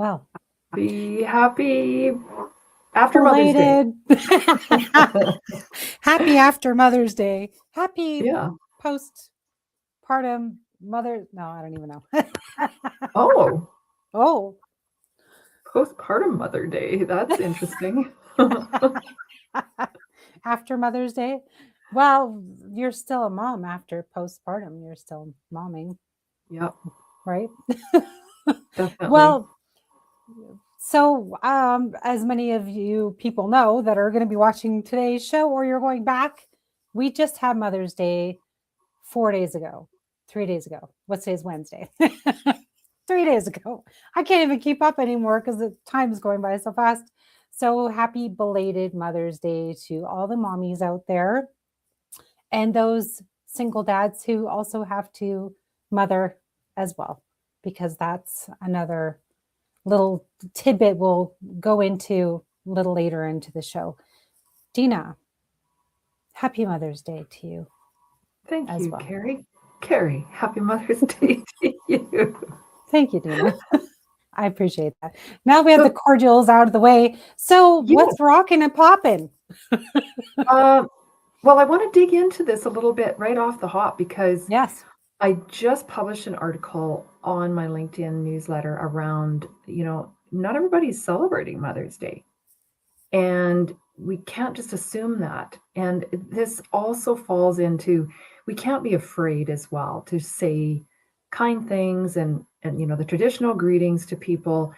Well, Happy after Mother's Day. belated. Happy after Mother's Day. Happy Yeah. postpartum mother. No, I don't even know. Oh, Oh. postpartum Mother Day. That's interesting. After Mother's Day. Well, you're still a mom after postpartum. You're still momming, Yep, right? definitely. Well, so as many of you people know that are going to be watching today's show or you're going back, we just had Mother's Day 4 days ago, 3 days ago. What day is Wednesday? 3 days ago. I can't even keep up anymore because the time is going by so fast. So happy belated Mother's Day to all the mommies out there and those single dads who also have to mother as well, because that's another little tidbit we'll go into a little later into the show. Deena, happy Mother's Day to you Thank as you, well. Carrie. Carrie, happy Mother's Day to you. Thank you, Deena. I appreciate that. Now we have the So, cordials out of the way. So yeah. what's rocking and popping? Uh, well, I want to dig into this a little bit right off the hop because Yes. I just published an article on my LinkedIn newsletter around, not everybody's celebrating Mother's Day. And we can't just assume that. And this also falls into we can't be afraid as well to say kind things and the traditional greetings to people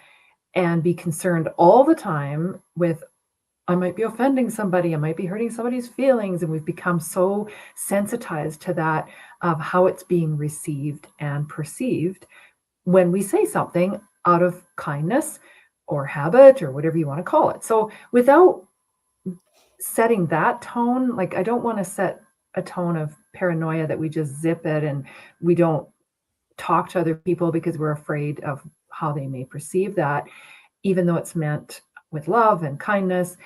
and be concerned all the time with I might be offending somebody, I might be hurting somebody's feelings, and we've become so sensitized to that of how it's being received and perceived when we say something out of kindness or habit or whatever you want to call it. So without setting that tone, like I don't want to set a tone of paranoia that we just zip it and we don't talk to other people because we're afraid of how they may perceive that, even though it's meant with love and kindness.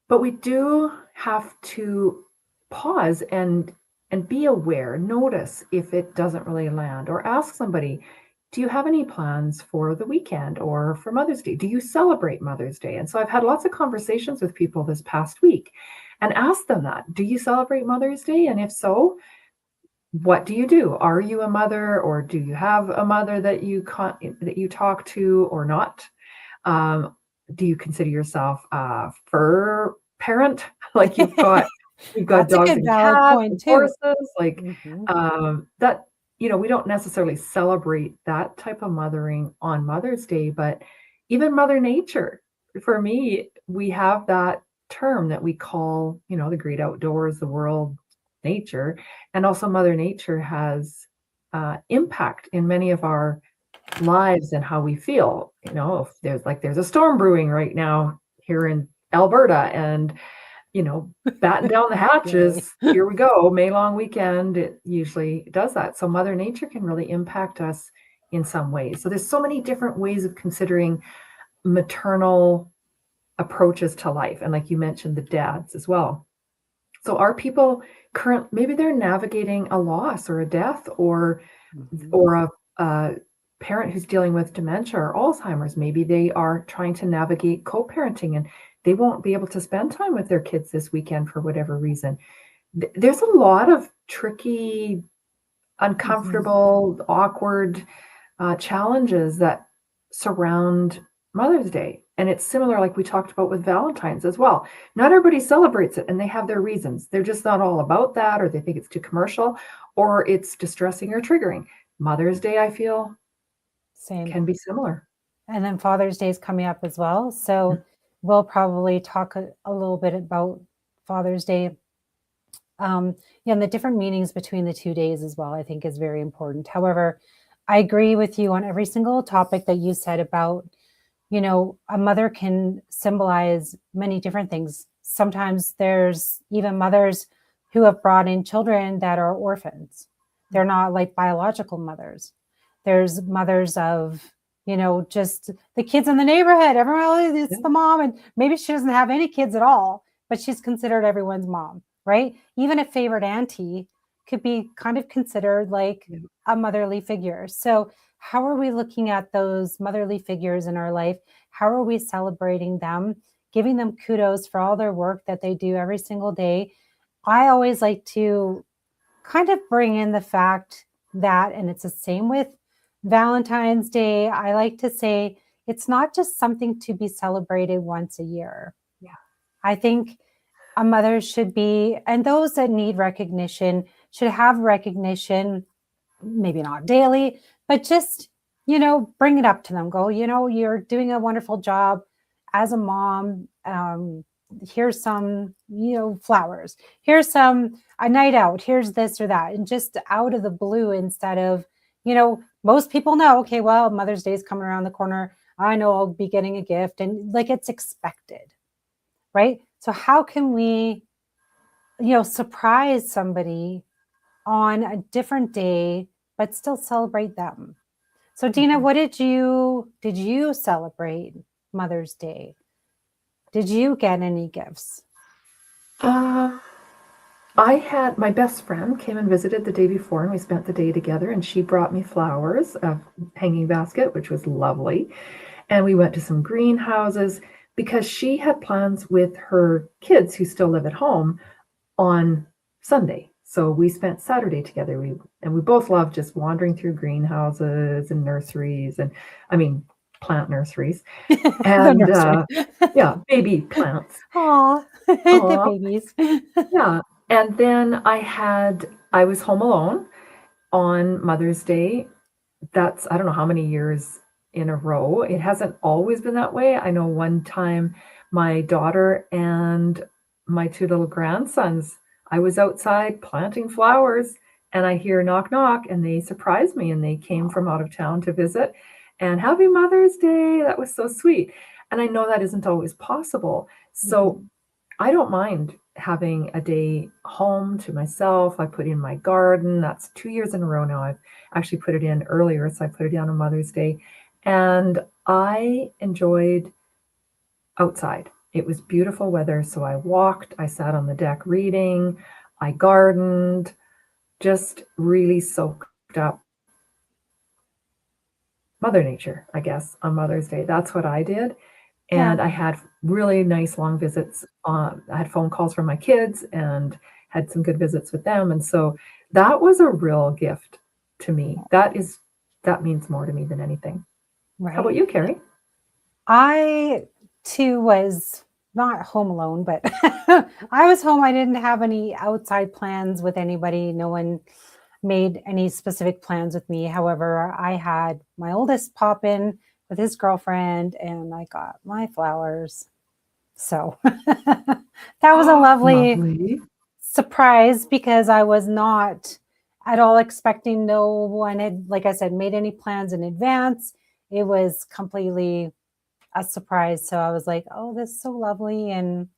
But we do have to pause and be aware, notice if it doesn't really land, or ask somebody, do you have any plans for the weekend or for Mother's Day? Do you celebrate Mother's Day? And so I've had lots of conversations with people this past week and asked them that. Do you celebrate Mother's Day? And if so, what do you do? Are you a mother, or do you have a mother that you talk to or not? Um, do you consider yourself a fur parent? Like you've got That's a dogs good and valid cats point and too. horses, like Mhm. that, we don't necessarily celebrate that type of mothering on Mother's Day, but even Mother Nature. For me, we have that term that we call, the great outdoors, the world, nature, and also Mother Nature has impact in many of our lives and how we feel. If there's a storm brewing right now here in Alberta, and batten down the hatches. Yay. Here we go, May long weekend. It usually does that. So Mother Nature can really impact us in some ways. So there's so many different ways of considering maternal approaches to life, and like you mentioned, the dads as well. So are people maybe they're navigating a loss or a death, or Mhm. or a parent who's dealing with dementia or Alzheimer's. Maybe they are trying to navigate co-parenting and they won't be able to spend time with their kids this weekend for whatever reason. There's a lot of tricky, Mhm. uncomfortable, awkward challenges that surround Mother's Day. And it's similar, like we talked about with Valentine's as well. Not everybody celebrates it and they have their reasons. They're just not all about that, or they think it's too commercial, or it's distressing or triggering. Mother's Day, I feel, Same. can be similar. And then Father's Day is coming up as well. So we'll probably talk a little bit about Father's Day. Yeah, and the different meanings between the 2 days as well, I think is very important. However, I agree with you on every single topic that you said about, a mother can symbolize many different things. Sometimes there's even mothers who have brought in children that are orphans. They're not like biological mothers. There's mothers of, just the kids in the neighborhood. Everyone, oh, it's Yeah. the mom. And maybe she doesn't have any kids at all, but she's considered everyone's mom, right? Even a favorite auntie could be kind of considered like Yeah. a motherly figure. So how are we looking at those motherly figures in our life? How are we celebrating them, giving them kudos for all their work that they do every single day? I always like to kind of bring in the fact that, and it's the same with Valentine's Day, I like to say it's not just something to be celebrated once a year. Yeah. I think a mother should be, and those that need recognition should have recognition, maybe not daily, but just, bring it up to them. Go, you're doing a wonderful job as a mom. Here's some, flowers. Here's a night out. Here's this or that. And just out of the blue, instead of, most people know, okay, well, Mother's Day is coming around the corner. I know I'll be getting a gift, and like it's expected, right? So how can we, surprise somebody on a different day, but still celebrate them? So Deena, what did you celebrate Mother's Day? Did you get any gifts? Uh, I had my best friend came and visited the day before, and we spent the day together. And she brought me flowers, a hanging basket, which was lovely. And we went to some greenhouses because she had plans with her kids who still live at home on Sunday. So we spent Saturday together. We both love just wandering through greenhouses and nurseries, and I mean plant nurseries, The and nursery. yeah, baby plants. Aw, the Aw, babies. yeah. And then I was home alone on Mother's Day. That's, I don't know how many years in a row. It hasn't always been that way. I know one time my daughter and my two little grandsons, I was outside planting flowers, and I hear knock, knock, and they surprised me, and they came from out of town to visit. And happy Mother's Day. That was so sweet. And I know that isn't always possible. So I don't mind having a day home to myself. I put in my garden. That's 2 years in a row now. I've actually put it in earlier, so I put it down on Mother's Day. And I enjoyed outside. It was beautiful weather, so I walked, I sat on the deck reading, I gardened, just really soaked up Mother Nature, I guess, on Mother's Day. That's what I did. Yeah, And I had really nice long visits. I had phone calls from my kids and had some good visits with them. And so that was a real gift to me. That means more to me than anything. How about right. you, Carrie? I too was not home alone, but I was home. I didn't have any outside plans with anybody. No one made any specific plans with me. However, I had my oldest pop in with his girlfriend, and I got my flowers. So that was a lovely Lovely. surprise because I was not at all expecting. No one had, like I said, made any plans in advance. It was completely a surprise. So I was like, oh, this is so lovely. And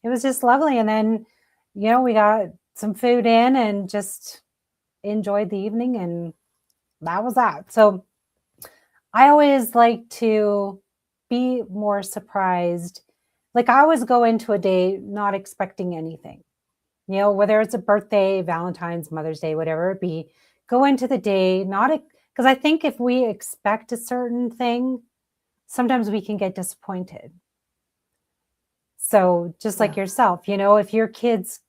it was just lovely. And then, we got some food in and just enjoyed the evening. And that was that. So I always like to be more surprised. Like I always go into a day not expecting anything, whether it's a birthday, Valentine's, Mother's Day, whatever it be, go into the day, not because I think if we expect a certain thing, sometimes we can get disappointed. So just like Yeah. yourself, if your kids,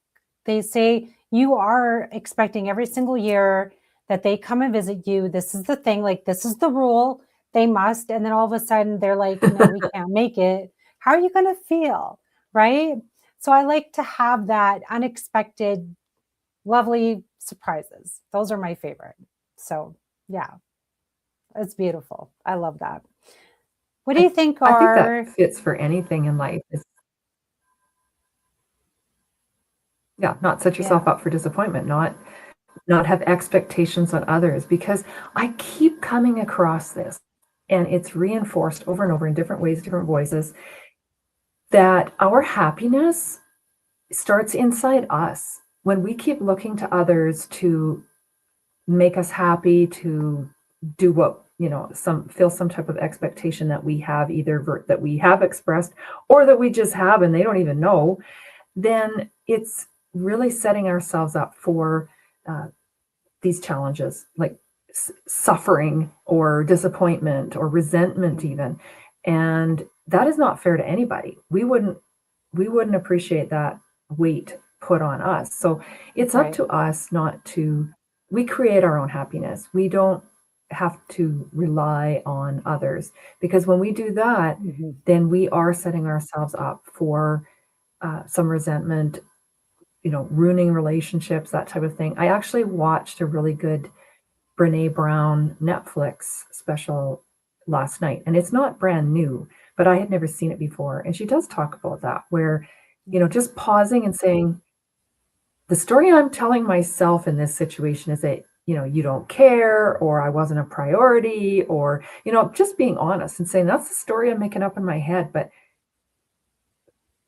they say you are expecting every single year that they come and visit you. This is the thing, like this is the rule. They must. And then all of a sudden they're like, no, we can't make it. How are you going to feel? Right. So I like to have that unexpected, lovely surprises. Those are my favorite. So yeah, it's beautiful. I love that. What do you I, think I think that are, fits for anything in life. Yeah, not set yeah, yourself up for disappointment, not have expectations on others, because I keep coming across this, and it's reinforced over and over in different ways, different voices, that our happiness starts inside us. When we keep looking to others to make us happy, to do what, some type of expectation that we have, either that we have expressed or that we just have and they don't even know, then it's really setting ourselves up for these challenges, like suffering or disappointment or resentment even. And that is not fair to anybody. We wouldn't appreciate that weight put on us. So it's up Right. to us not to, we create our own happiness. We don't have to rely on others, because when we do that, Mhm. then we are setting ourselves up for some resentment, ruining relationships, that type of thing. I actually watched a really good Brene Brown Netflix special last night, and it's not brand new, but I had never seen it before. And she does talk about that, where, just pausing and saying, the story I'm telling myself in this situation is that, you don't care, or I wasn't a priority, or, just being honest and saying, that's the story I'm making up in my head. But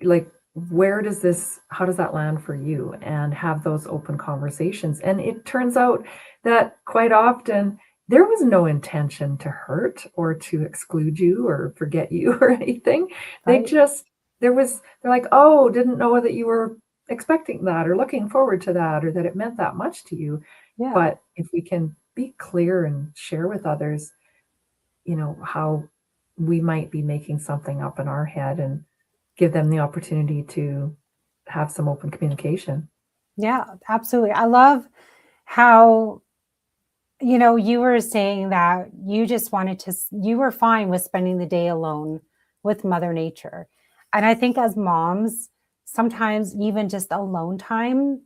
like, how does that land for you? And have those open conversations. And it turns out that quite often there was no intention to hurt or to exclude you or forget you or anything. They Right. just, they're like, oh, didn't know that you were expecting that or looking forward to that, or that it meant that much to you. Yeah. But if we can be clear and share with others, how we might be making something up in our head, and give them the opportunity to have some open communication. Yeah, absolutely. I love how, you were saying that you just wanted to, you were fine with spending the day alone with Mother Nature. And I think as moms, sometimes even just alone time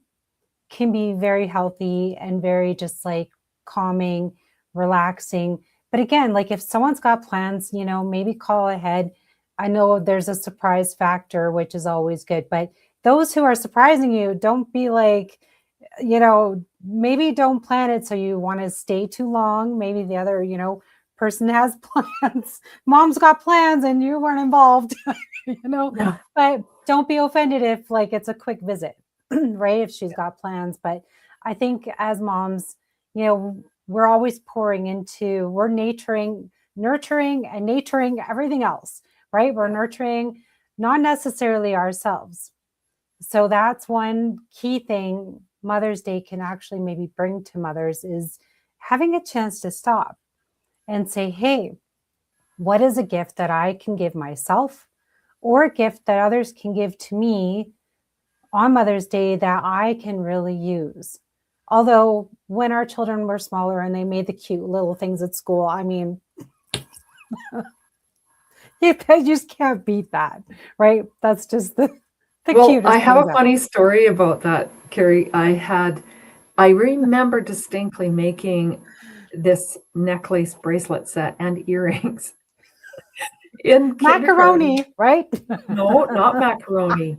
can be very healthy and very just like calming, relaxing. But again, like if someone's got plans, maybe call ahead. I know there's a surprise factor, which is always good, but those who are surprising you, don't be like, maybe don't plan it so you want to stay too long. Maybe the other, person has plans. Mom's got plans and you weren't involved, Yeah. but don't be offended if like it's a quick visit, right? If she's got plans. But I think as moms, we're always pouring into, we're nurturing and naturing everything else, right? We're Yeah. nurturing not necessarily ourselves. So that's one key thing Mother's Day can actually maybe bring to mothers, is having a chance to stop and say, hey, what is a gift that I can give myself, or a gift that others can give to me on Mother's Day that I can really use? Although when our children were smaller and they made the cute little things at school, I mean, you just can't beat that, right? That's just the Well, I cutest have things a ever. funny story about that, Carrie. I remember distinctly making this necklace bracelet set and earrings in kindergarten. Macaroni, right? No, not macaroni.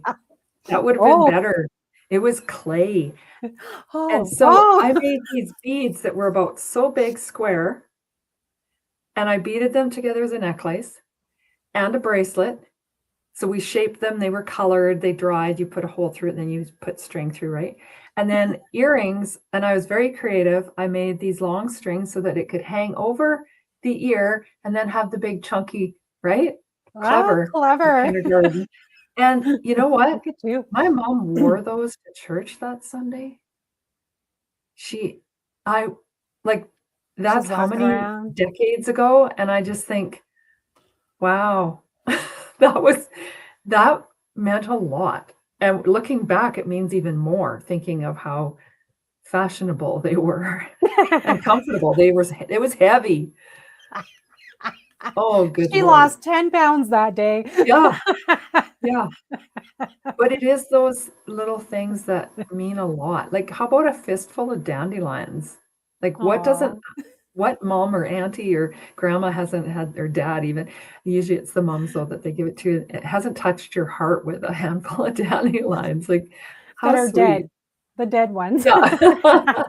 That would have been Oh, better. It was clay. And oh, so I oh. made these beads that were about so big square, and I beaded them together as a necklace and a bracelet. So we shaped them, they were colored, they dried, you put a hole through it, and then you put string through, right? And then earrings, and I was very creative. I made these long strings so that it could hang over the ear and then have the big chunky, right? Ah, Clever for clever. kindergarten. And you know what? Look at you. My mom wore those to church that Sunday. She, I like, She's that's how walking many around. decades ago. And I just think, wow, that was, that meant a lot. And looking back, it means even more, thinking of how fashionable they were and comfortable. It was heavy. Oh, good She Lord. lost 10 pounds that day. Yeah, yeah. But it is those little things that mean a lot. Like, how about a fistful of dandelions? Like, Oh, what mom or auntie or grandma hasn't had, or dad even, usually it's the moms though that they give it to, it hasn't touched your heart with a handful of dandelions. Like, that how are sweet. dead, the dead ones. Yeah.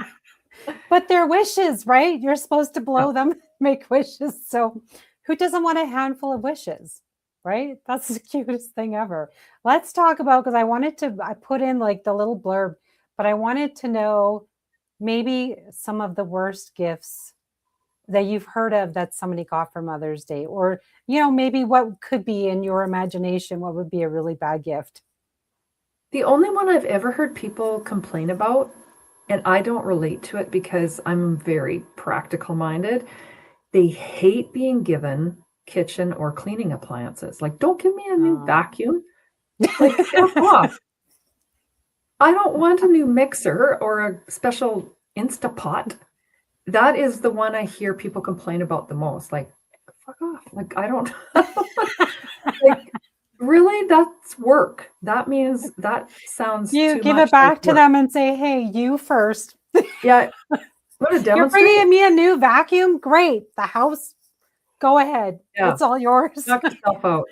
But they're wishes, right? You're supposed to Yeah. blow them, make wishes. So who doesn't want a handful of wishes? Right? That's the cutest thing ever. Let's talk about, because I put in like the little blurb, but I wanted to know maybe some of the worst gifts that you've heard of that somebody got for Mother's Day, or, maybe what could be in your imagination, what would be a really bad gift. The only one I've ever heard people complain about, and I don't relate to it because I'm very practical minded. They hate being given kitchen or cleaning appliances. Like, don't give me a new vacuum. Like, F off. I don't want a new mixer or a special Instapot. That is the one I hear people complain about the most. Like, fuck off. Like, I don't like, really, that's work. That means that sounds You too give much it like back to work. them and say, hey, you first. Yeah. Want to You're demonstrate? bringing me a new vacuum? Great. The house, go ahead. Yeah. It's all yours. Knock yourself out.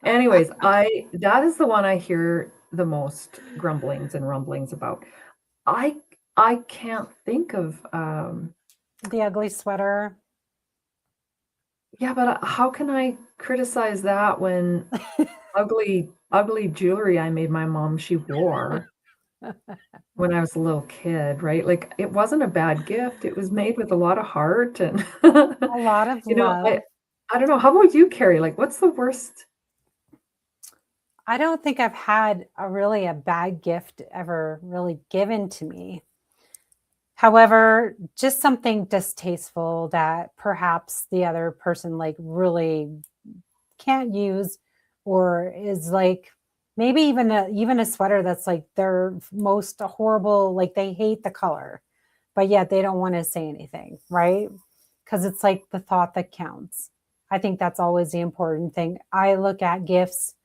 Anyways, that is the one I hear the most grumblings and rumblings about. I can't think of The ugly sweater. yeah, but how can I criticize that when ugly jewelry I made my mom she wore when I was a little kid, right? Like, it wasn't a bad gift. It was made with a lot of heart and A lot of you know, love. I don't know. How about you, Carrie? Like, what's the worst? I don't think I've had a bad gift ever really given to me. However, just something distasteful that perhaps the other person like really can't use, or is like maybe even a sweater that's like their most horrible, like they hate the color, but yet they don't want to say anything, right? Because it's like the thought that counts. I think that's always the important thing. I look at gifts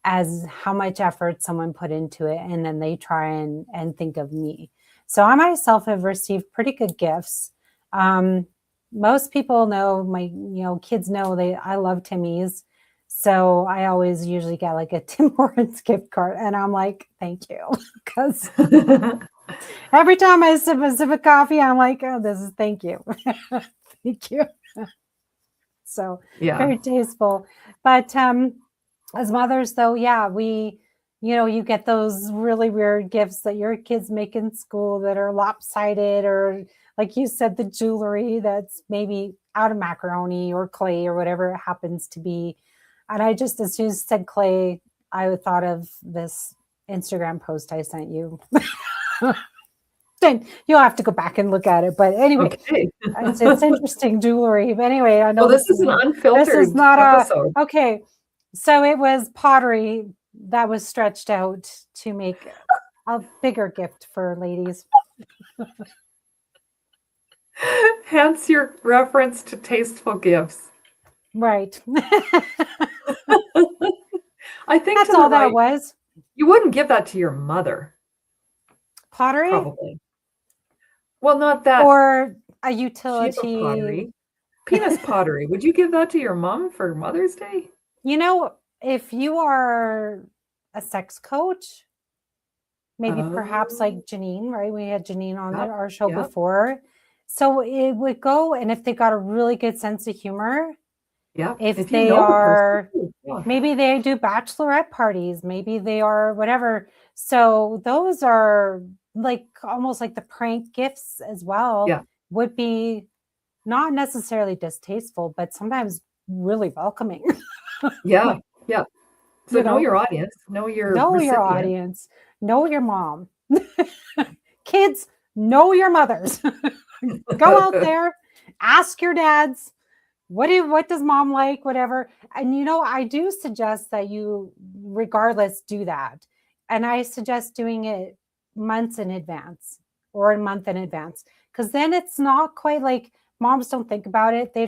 as how much effort someone put into it, and then they try and think of me. So I myself have received pretty good gifts. um, Most people know, my kids know, I love Timmy's, so I always usually get like a Tim Hortons gift card, and I'm like, thank you. Because every time I sip a sip of coffee, I'm like, oh, this is thank you. Thank you. So Yeah. very tasteful. But as mothers, though, yeah, you get those really weird gifts that your kids make in school that are lopsided, or like you said, the jewelry that's maybe out of macaroni or clay or whatever it happens to be. And I just, as soon as you said clay, I thought of this Instagram post I sent you. Then you'll have to go back and look at it. But anyway, Okay. it's interesting jewelry. But anyway, I know Well, this is an this is unfiltered not episode. okay. So it was pottery that was stretched out to make a bigger gift for ladies. Hence your reference to tasteful gifts. Right. I think That's to the all that right, was. you wouldn't give that to your mother, Pottery probably. Well, not that or a shape of utility. pottery. Penis pottery. Would you give that to your mom for Mother's Day? If you are a sex coach, maybe perhaps like Oh, Janine, right? We had Janine on yep, our show yep, before. So it would go, and if they got a really good sense of humor, yep. if If you they know the person, are, yeah. maybe they do bachelorette parties, maybe they are whatever. So those are like almost like the prank gifts as well, Yeah, would be not necessarily distasteful, but sometimes really welcoming. yeah, Like, yeah. So you know know, your audience, know your know your recipient. audience, know your mom. Kids, know your mothers. Go out there, ask your dads, what does mom like, whatever. And I do suggest that you regardless do that. And I suggest doing it months in advance or a month in advance, because then it's not quite like moms don't think about it. They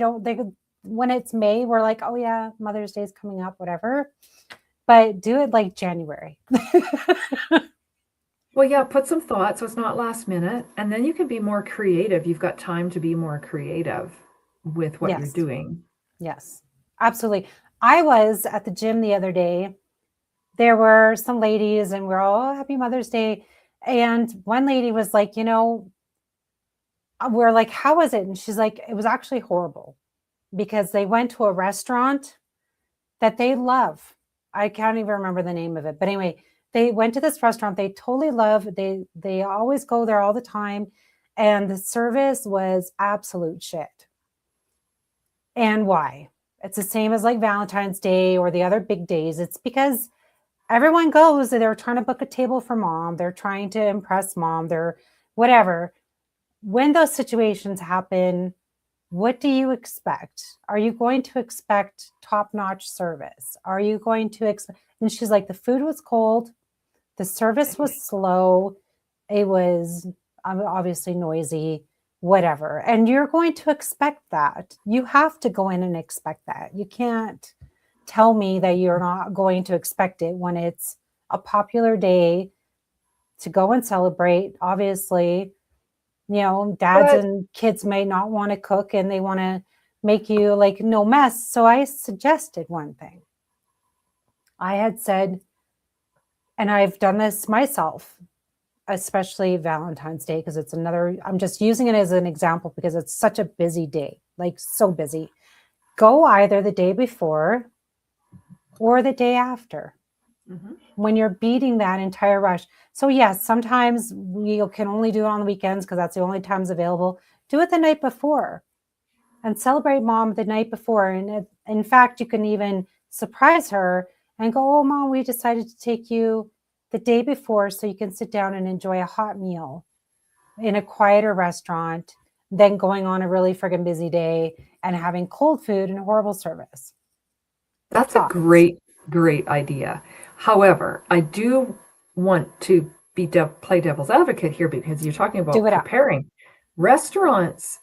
when it's May, we're like, oh yeah, Mother's Day is coming up, whatever. But do it like January. Well, yeah, put some thought so it's not last minute, and then you can be more creative. You've got time to be more creative with what you're Yes. doing. Yes, absolutely. I was at the gym the other day. There were some ladies, and we're all happy Mother's Day. And one lady was like, we're like, how was it? And she's like, it was actually horrible, because they went to a restaurant that they love. I can't even remember the name of it. But anyway, they went to this restaurant they totally love. They always go there all the time. And the service was absolute shit. And why? It's the same as like Valentine's Day or the other big days. It's because everyone goes, they're trying to book a table for mom. They're trying to impress mom. They're whatever. When those situations happen, what do you expect? Are you going to expect top-notch service? Are you going to expect? And she's like, the food was cold, the service was slow, it was obviously noisy, whatever. And you're going to expect that. You have to go in and expect that. You can't tell me that you're not going to expect it when it's a popular day to go and celebrate. Obviously, dads But and kids may not want to cook and they want to make you like no mess. So I suggested one thing. I had said, and I've done this myself, especially Valentine's Day, because it's another, I'm just using it as an example because it's such a busy day, like so busy. Go either the day before or the day after. Mm-hmm. When you're beating that entire rush. So yes, sometimes we can only do it on the weekends because that's the only times available. Do it the night before and celebrate mom the night before. And in fact, you can even surprise her and go, oh, mom, we decided to take you the day before so you can sit down and enjoy a hot meal in a quieter restaurant than going on a really friggin' busy day and having cold food and horrible service. that's a great idea. However, I do want to play devil's advocate here because you're talking about preparing. Restaurants,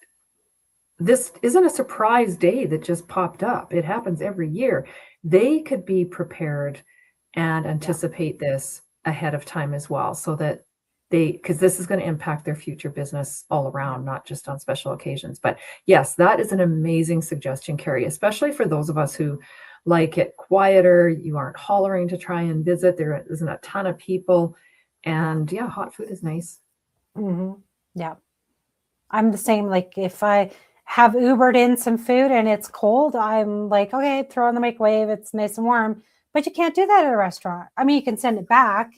this isn't a surprise day that just popped up. It happens every year. They could be prepared and anticipate this ahead of time as well, so that because this is going to impact their future business all around, not just on special occasions. But yes, that is an amazing suggestion, Carrie, especially for those of us who like it quieter. You aren't hollering to try and visit. There isn't a ton of people. And yeah, hot food is nice. Mm-hmm. Yeah. I'm the same. Like if I have Ubered in some food and it's cold, I'm like, okay, throw it in the microwave. It's nice and warm. But you can't do that at a restaurant. I mean, you can send it back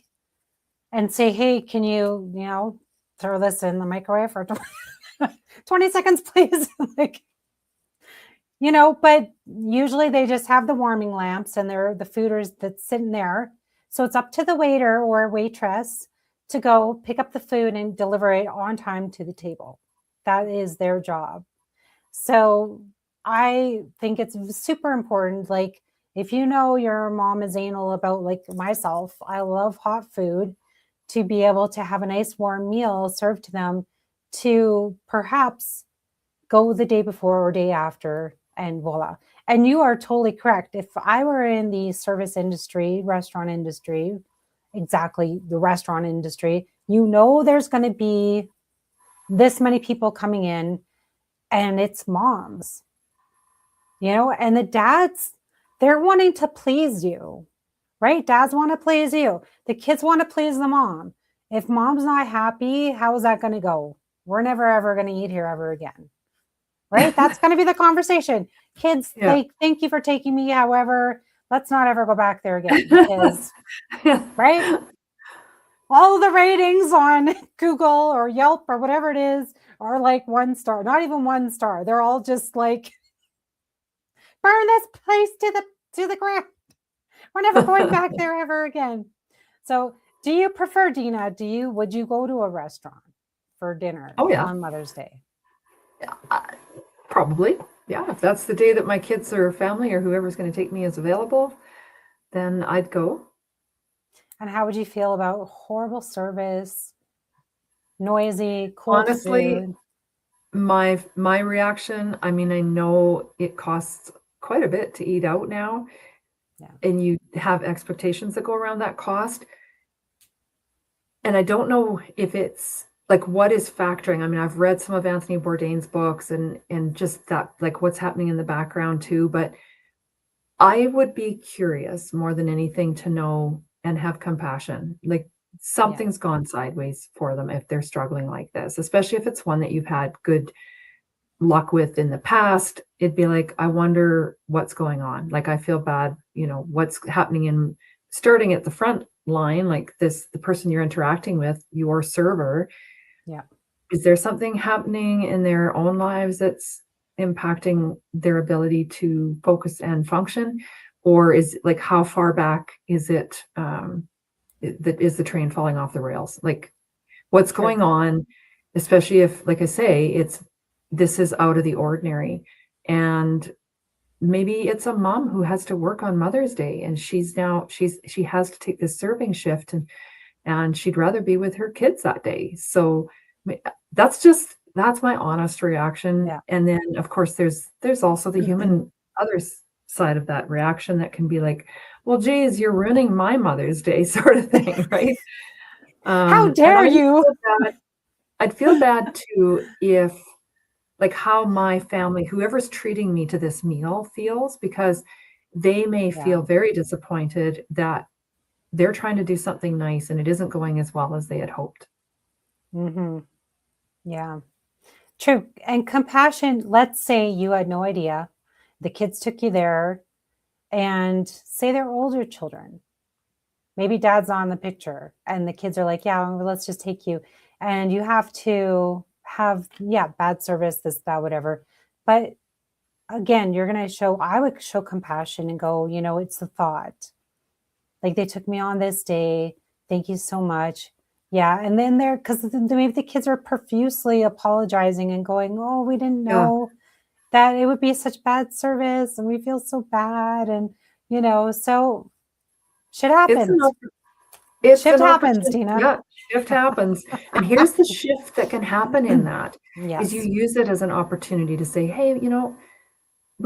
and say, hey, can you, throw this in the microwave for 20 seconds, please? Like, but usually they just have the warming lamps and they're the fooders that's sitting there. So it's up to the waiter or waitress to go pick up the food and deliver it on time to the table. That is their job. So I think it's super important. Like if your mom is anal about, like myself, I love hot food, to be able to have a nice warm meal served to them, to perhaps go the day before or day after, and voila. And you are totally correct. If I were in the service industry, restaurant industry, exactly the restaurant industry, there's going to be this many people coming in and it's moms, and the dads, they're wanting to please you, right? Dads want to please you. The kids want to please the mom. If mom's not happy, how is that going to go? We're never, ever going to eat here ever again. Right? That's going to be the conversation. Kids, like, thank you for taking me. However, let's not ever go back there again because, right? All the ratings on Google or Yelp or whatever it is are like 1 star, not even 1 star. They're all just like, burn this place to the ground. We're never going back there ever again. So do you prefer, Deena, would you go to a restaurant for dinner on Mother's Day? Probably. Yeah. If that's the day that my kids or family or whoever's going to take me is available, then I'd go. And how would you feel about horrible service, noisy, cold food? My reaction, I mean, I know it costs quite a bit to eat out now, and you have expectations that go around that cost. And I don't know if it's like what is factoring. I mean, I've read some of Anthony Bourdain's books and just that, like what's happening in the background too. But I would be curious more than anything to know and have compassion. Like something's gone sideways for them if they're struggling like this, especially if it's one that you've had good luck with in the past. It'd be like, I wonder what's going on. Like, I feel bad, what's happening in starting at the front line, like the person you're interacting with, your server. Yeah. Is there something happening in their own lives that's impacting their ability to focus and function? Or is like, how far back is it, that is the train falling off the rails? Like, what's going on? especially if, like I say, this is out of the ordinary. And maybe it's a mom who has to work on Mother's Day, and she has to take this serving shift, and she'd rather be with her kids that day. So that's my honest reaction. Yeah. And then of course there's also the human other side of that reaction that can be like, well, geez, you're ruining my Mother's Day sort of thing, right? How And dare you? I'd feel bad too if, like, how my family, whoever's treating me to this meal, feels, because they may Yeah. feel very disappointed that they're trying to do something nice and it isn't going as well as they had hoped. Mm-hmm. Yeah. True. And compassion, let's say you had no idea. The kids took you there, and say they're older children. Maybe dad's not in the picture and the kids are like, yeah, well, let's just take you. And you have to have, yeah, bad service, this, that, whatever. But again, I would show compassion and go, it's the thought. Like, they took me on this day. Thank you so much. Yeah. And then because maybe the kids are profusely apologizing and going, oh, we didn't Yeah. know that it would be such bad service and we feel so bad. And, so shit happens. It's Shift an happens, opportunity. Deena. Yeah, shift happens. And here's the shift that can happen in that is you Yes. use it as an opportunity to say, hey, we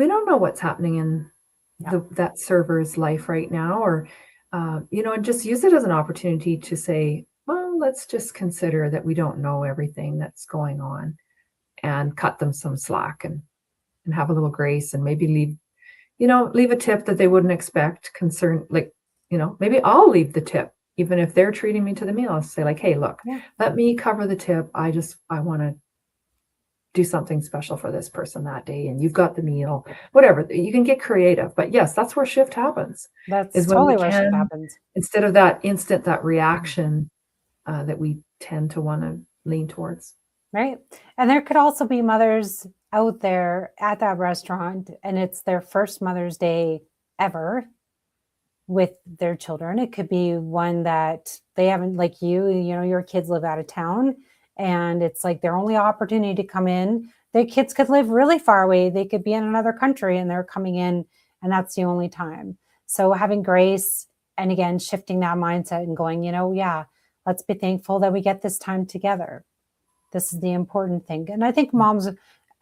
don't know what's happening in Yeah. that server's life right now, or and just use it as an opportunity to say, well, let's just consider that we don't know everything that's going on, and cut them some slack, and have a little grace, and maybe leave a tip that they wouldn't expect, maybe I'll leave the tip, even if they're treating me to the meal. I'll say, like, hey, look, Yeah. let me cover the tip. I want to do something special for this person that day, and you've got the meal, whatever. You can get creative, but yes, that's where shift happens, That's is when we totally where shift can, happens. instead of that reaction that we tend to want to lean towards. Right. And there could also be mothers out there at that restaurant, and it's their first Mother's Day ever with their children. It could be one that they haven't, like your kids live out of town, and it's like their only opportunity to come in. Their kids could live really far away. They could be in another country and they're coming in, and that's the only time. So having grace, and again, shifting that mindset and going, yeah, let's be thankful that we get this time together. This is the important thing. And I think moms,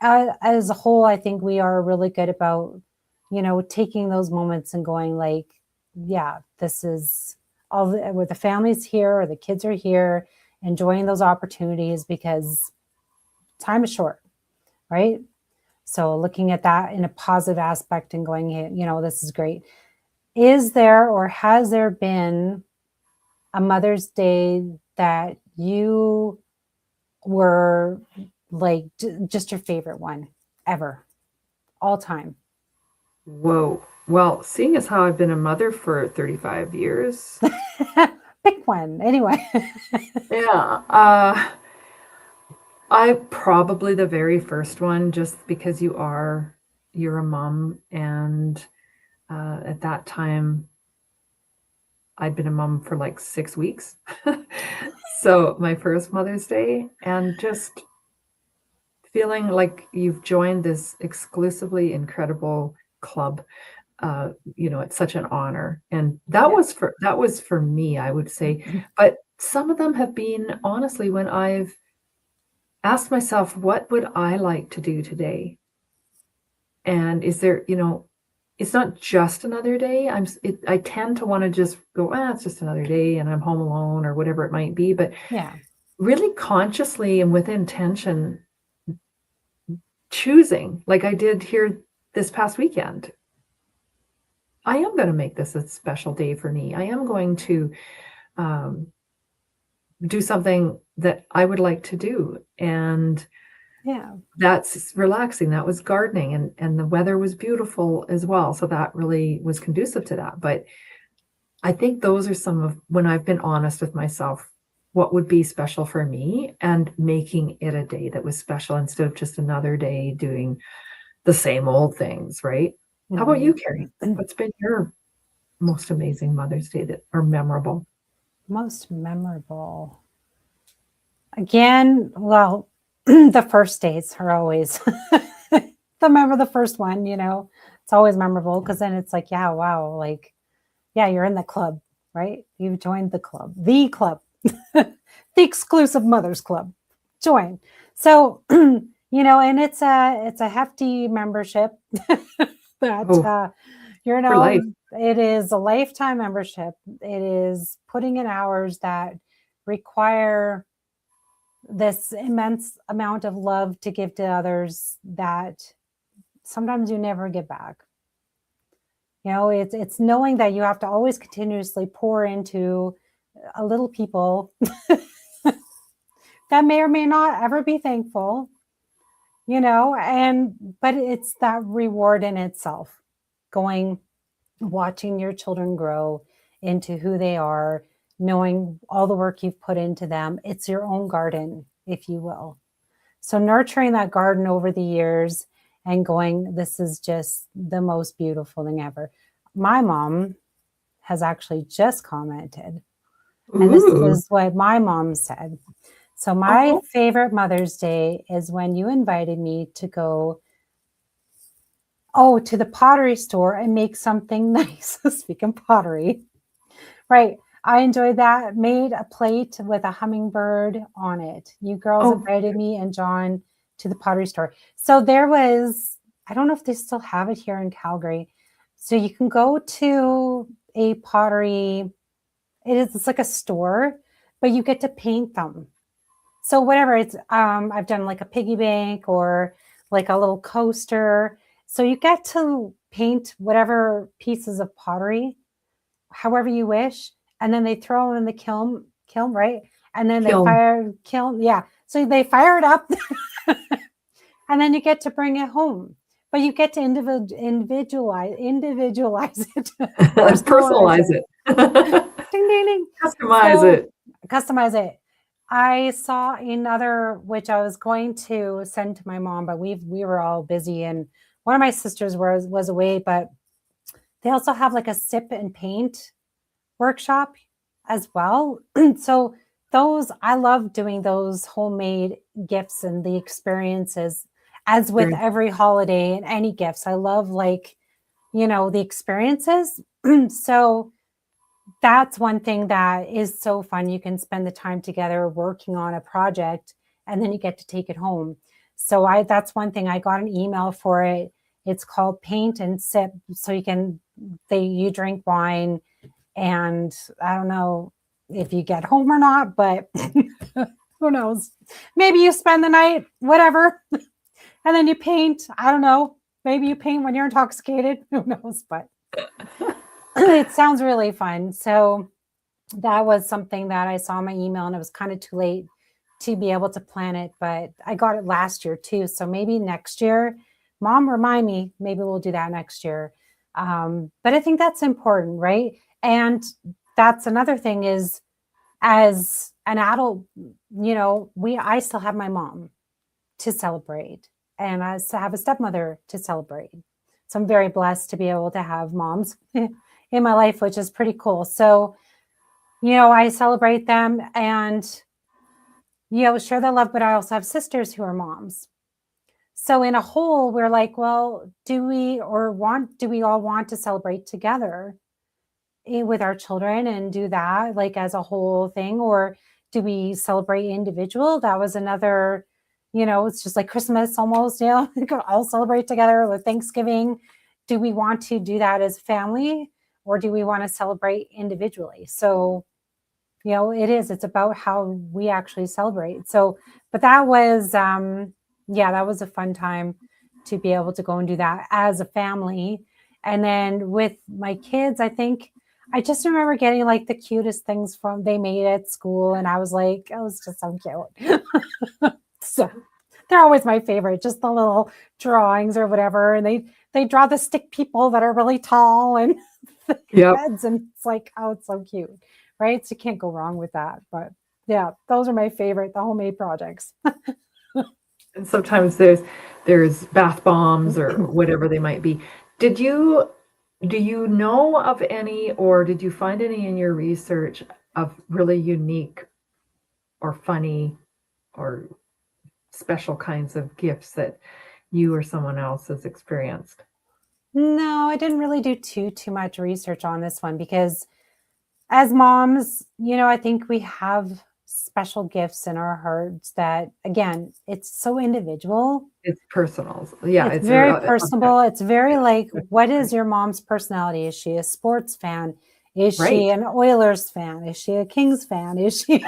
as a whole, I think we are really good about, taking those moments and going like, yeah, this is where the family's here or the kids are here, enjoying those opportunities, because time is short, right? So looking at that in a positive aspect and going, hey, this is great. Is there, or has there been, a Mother's Day that you were like just your favorite one ever, all time? Whoa. Well, seeing as how I've been a mother for 35 years. Pick one anyway. Yeah. I probably the very first one, just because you're a mom, and at that time I'd been a mom for like 6 weeks. So my first Mother's Day, and just feeling like you've joined this exclusively incredible club. It's such an honor. And that was for me, I would say. But some of them have been, honestly, when I've asked myself, what would I like to do today? And is there, it's not just another day. I tend to want to just go, it's just another day and I'm home alone, or whatever it might be. But Yeah. really consciously and with intention, choosing, like I did here this past weekend, I am going to make this a special day for me. I am going to do something that I would like to do. And Yeah. that's relaxing. That was gardening, and the weather was beautiful as well. So that really was conducive to that. But I think those are some of, when I've been honest with myself, what would be special for me, and making it a day that was special instead of just another day doing the same old things, right? How about you, Carrie? What's been your most amazing Mother's Day that are memorable? Most memorable. Again, well, the first dates are always remember the first one, it's always memorable because then it's like, yeah, wow, like, yeah, you're in the club, right? You've joined the club, the exclusive mothers club. Join. So, and it's a hefty membership that Oh, you for life. know, it is a lifetime membership. It is putting in hours that require this immense amount of love to give to others that sometimes you never get back. It's knowing that you have to always continuously pour into a little people that may or may not ever be thankful, and but it's that reward in itself, going, watching your children grow into who they are, knowing all the work you've put into them. It's your own garden, if you will. So nurturing that garden over the years and going, this is just the most beautiful thing ever. My mom has actually just commented, and this Ooh. is what my mom said. So my Oh, favorite Mother's Day is when you invited me to go, to the pottery store and make something nice. Speaking pottery, right? I enjoyed that. Made a plate with a hummingbird on it. You girls oh, invited me and John to the pottery store. So there was, I don't know if they still have it here in Calgary. So you can go to a pottery, it's like a store, but you get to paint them. So whatever it's, I've done like a piggy bank or like a little coaster. So you get to paint whatever pieces of pottery however you wish, and then they throw it in the kiln, right? And then they kiln. fire kiln, yeah. So they fire it up, and then you get to bring it home. But you get to individualize it, personalize Personalize it. it. Ding ding ding. Customize So it. customize it. I saw another which I was going to send to my mom, but we were all busy, and one of my sisters was away. But they also have like a sip and paint workshop as well. So those, I love doing those homemade gifts and the experiences, as with Experience. every holiday and any gifts. I love, like, the experiences. So that's one thing that is so fun. You can spend the time together working on a project and then you get to take it home. So that's one thing. I got an email for it. It's called Paint and Sip. So you drink wine, and I don't know if you get home or not, but who knows? Maybe you spend the night, whatever, and then you paint. I don't know. Maybe you paint when you're intoxicated. Who knows? But it sounds really fun. So that was something that I saw in my email, and it was kind of too late to be able to plan it, but I got it last year too. So maybe next year, mom, remind me, maybe we'll do that next year. But I think that's important, right? And that's another thing is, as an adult, I still have my mom to celebrate, and I have a stepmother to celebrate. So I'm very blessed to be able to have moms in my life, which is pretty cool. So, I celebrate them and, share the love, but I also have sisters who are moms. So in a whole, we're like, well, do we all want to celebrate together with our children and do that like as a whole thing? Or do we celebrate individual? That was another, it's just like Christmas almost, we could all celebrate together with Thanksgiving. Do we want to do that as family, or do we want to celebrate individually? So, it's about how we actually celebrate. So, but that was, that was a fun time to be able to go and do that as a family. And then with my kids, I just remember getting like the cutest things from they made at school. And I was like, it was just so cute. So they're always my favorite, just the little drawings or whatever. And they draw the stick people that are really tall and Yep. heads. And it's like, oh, it's so cute. Right. So you can't go wrong with that. But yeah, those are my favorite, the homemade projects. And sometimes there's bath bombs or whatever they might be. Did you do you know of any, or did you find any in your research of really unique or funny or special kinds of gifts that you or someone else has experienced? No, I didn't really do too much research on this one because as moms, I think we have special gifts in our hearts that, again, it's so individual. It's personal. Yeah, It's it's very object. personable. It's very like, That's what is right. your mom's personality? Is she a sports fan? Is she Right. an Oilers fan? Is she a Kings fan? Is she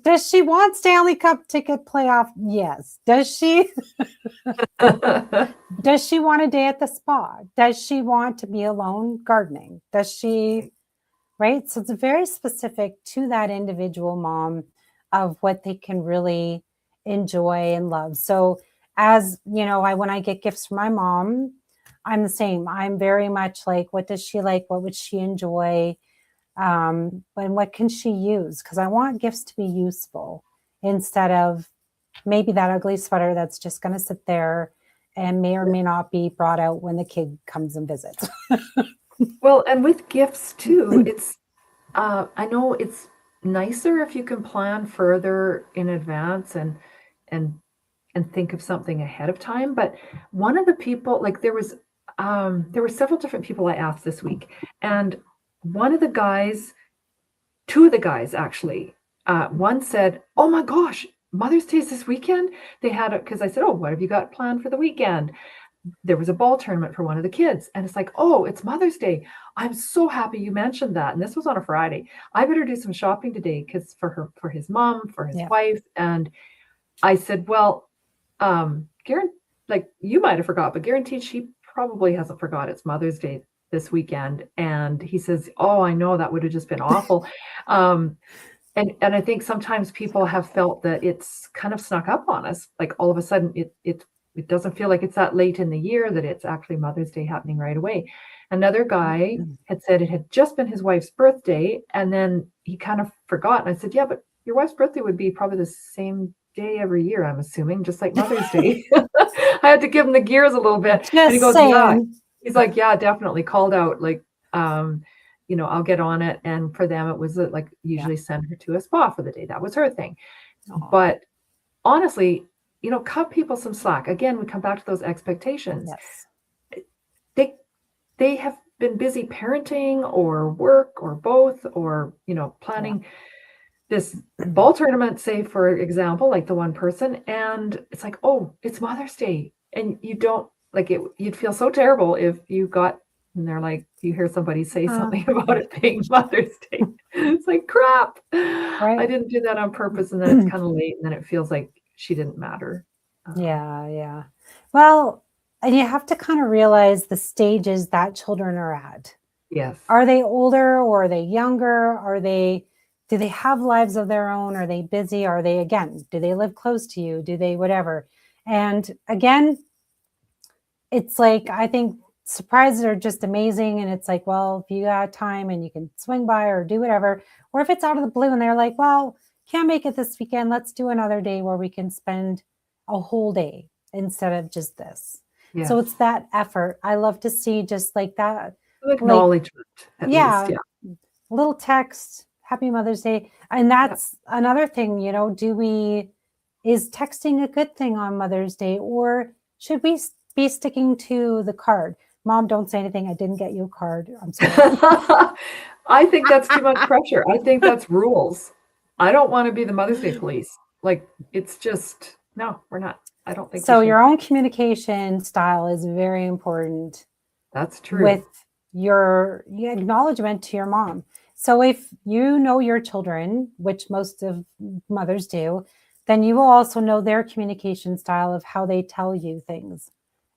does she want Stanley Cup ticket playoff? Yes. Does she want a day at the spa? Does she want to be alone gardening? Does she, right? So it's very specific to that individual mom of what they can really enjoy and love. So as when I get gifts from my mom, I'm the same. I'm very much like, what does she like? What would she enjoy? And what can she use? Because I want gifts to be useful instead of maybe that ugly sweater that's just going to sit there and may or may not be brought out when the kid comes and visits. Well, and with gifts too, it's I know it's nicer if you can plan further in advance and and think of something ahead of time. But one of the people, like there were several different people I asked this week, and one of the guys, two of the guys actually, one said, "Oh my gosh, Mother's Day is this weekend." They had it because I said, "Oh, what have you got planned for the weekend?" There was a ball tournament for one of the kids, and it's like, "Oh, it's Mother's Day. I'm so happy you mentioned that." And this was on a Friday. I better do some shopping today because for his mom, for his Yeah. wife. And I said, "Well, like you might have forgot, but guaranteed she probably hasn't forgot it's Mother's Day this weekend." And he says, "Oh, I know that would have just been awful." Um, and I think sometimes people have felt that it's kind of snuck up on us. Like all of a sudden it doesn't feel like it's that late in the year that it's actually Mother's Day happening right away. Another guy had said it had just been his wife's birthday, and then he kind of forgot. And I said, "Yeah, but your wife's birthday would be probably the same day every year, I'm assuming, just like Mother's Day." I had to give him the gears a little bit. And he Just goes, "Yeah." saying. He's like, "Yeah, definitely." Called out like, "I'll get on it." And for them, it was like Yeah. usually send her to a spa for the day. That was her thing. Aw, But honestly, cut people some slack. Again, we come back to those expectations. yes. They they have been busy parenting or work or both, or Yeah. planning this ball tournament, say for example, like the one person, and it's like, "Oh, it's Mother's Day." And you don't like it. You'd feel so terrible if you got and they're like, you hear somebody say Uh, something about it being Mother's Day. It's like, crap, I right. didn't do that on purpose. And then it's kind of late, and then it feels like she didn't matter. Yeah, yeah. Well, and you have to kind of realize the stages that children are at. Yes. Are they older or are they younger? Do they have lives of their own? Are they busy? Are they, again, do they live close to you? Do they whatever? And again, it's like, I think surprises are just amazing. And it's like, well, if you got time and you can swing by or do whatever, or if it's out of the blue and they're like, well, can't make it this weekend, let's do another day where we can spend a whole day instead of just this. So Yes. it's that effort. I love to see just like that, like, Acknowledgement, at least. yeah, Yeah. little text, happy Mother's Day. And Yeah. that's another thing, is texting a good thing on Mother's Day, or should we be sticking to the card? Mom, don't say anything. I didn't get you a card. I'm sorry. I think that's too much pressure. I think that's rules. I don't want to be the Mother's Day police. Like, it's just, no, we're not. I don't think we So should. your own communication style is very important That's true. with your acknowledgement to your mom. So if you know your children, which most of mothers do, then you will also know their communication style of how they tell you things,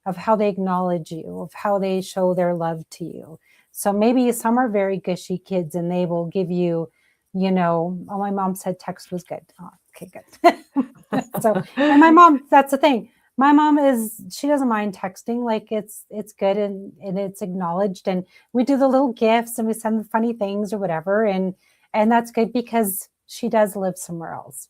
of how they acknowledge you, of how they show their love to you. So maybe some are very gushy kids and they will give you, oh, my mom said text was good. Oh, okay, good. So, and my mom, that's the thing. My mom she doesn't mind texting. Like it's good and it's acknowledged. And we do the little gifts and we send the funny things or whatever. And that's good because she does live somewhere else.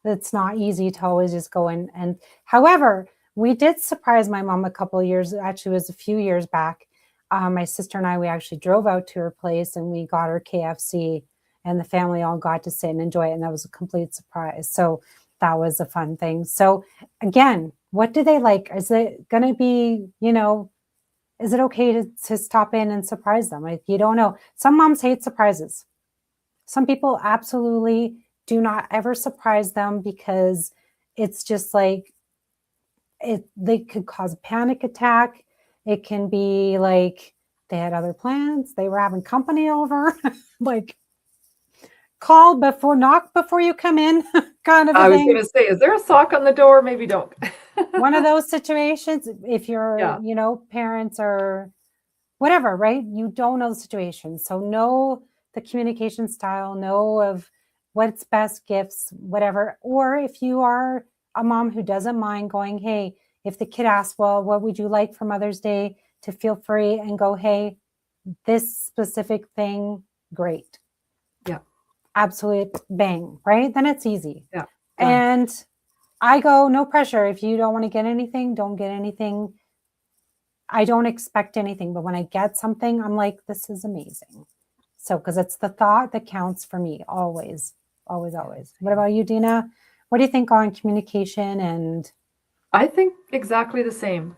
It's not easy to always just go in. And however, we did surprise my mom a couple of years, actually it was a few years back. My sister and I, we actually drove out to her place and we got her KFC and the family all got to sit and enjoy it. And that was a complete surprise. So that was a fun thing. So again, what do they like? Is it going to be, is it okay to stop in and surprise them? Like, you don't know. Some moms hate surprises. Some people absolutely do not ever surprise them because it's just like they could cause a panic attack. It can be like they had other plans. They were having company over, like knock before you come in, kind of a I was thing. going to say, is there a sock on the door? Maybe don't. One of those situations, if your, parents or whatever, right? You don't know the situation. So know the communication style, know of what's best gifts, whatever. Or if you are a mom who doesn't mind going, hey, if the kid asks, well, what would you like for Mother's Day, to feel free and go, hey, this specific thing, great. Yeah. Absolute bang, right? Then it's easy. Yeah. And I go, no pressure. If you don't want to get anything, don't get anything. I don't expect anything, but when I get something, I'm like, this is amazing. So, because it's the thought that counts for me, always, always, always. What about you, Deena? What do you think on communication? And I think exactly the same.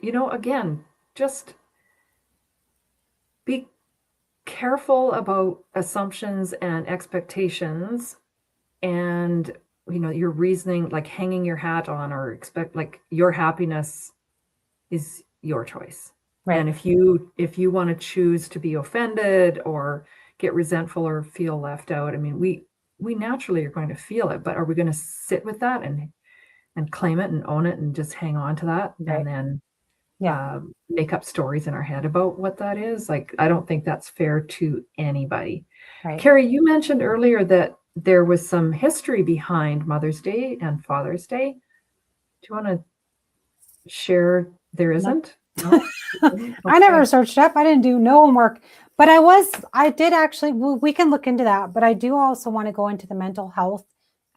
Again, just be careful about assumptions and expectations, and your reasoning, like hanging your hat on, or expect, like, your happiness is your choice. right. And if you want to choose to be offended or get resentful or feel left out, I mean, we naturally are going to feel it, but are we going to sit with that and claim it and own it and just hang on to that, Right. and then Yeah. make up stories in our head about what that is? Like, I don't think that's fair to anybody. Right. Carrie, you mentioned earlier that there was some history behind Mother's Day and Father's Day. Do you want to share? There isn't? No? Okay. I never searched up. I didn't do no homework, but I did actually, we can look into that, but I do also want to go into the mental health